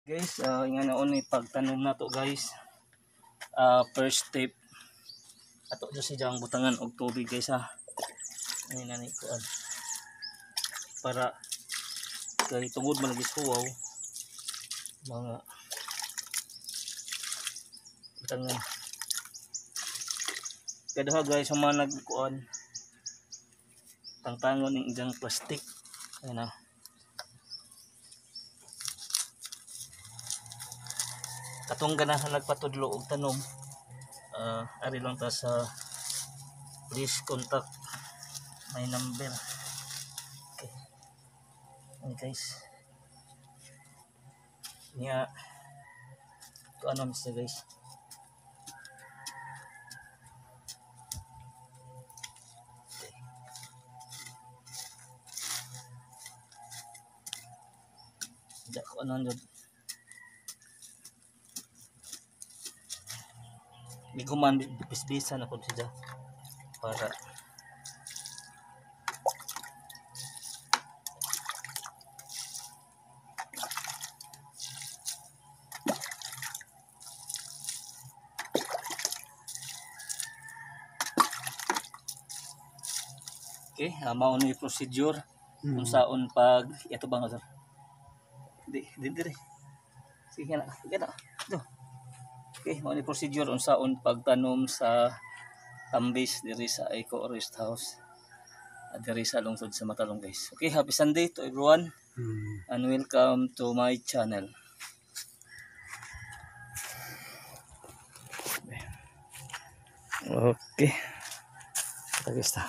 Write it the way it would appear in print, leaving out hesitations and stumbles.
Guys, nga naon ni pagtanom na to guys. First step ato jo si jang butangan og tubig guys ha. Ani na ni kuan. Para kay tungod man lagi suwaw mga butangan. Kada guys mga nagkuan tangtangon ning ijang plastic. Ayun na. Katong ganahan nagpatudlo og tanom. Ari lang ta sa please contact my number. Okay. Ayan guys. Nya ano mister guys. Tidak ko ano yun. Di ko man bisbisan ako siya para okay, mao ni procedure kung saon pag ito ba nga sir? Di sige na. Ito. Okay, mao ni procedure unsaon pagtanom sa tambis diri sa Eco Rest House. Diri sa lungsod sa Matalong guys. Okay, happy Sunday to everyone. And welcome to my channel. Okay. Ito guys ta.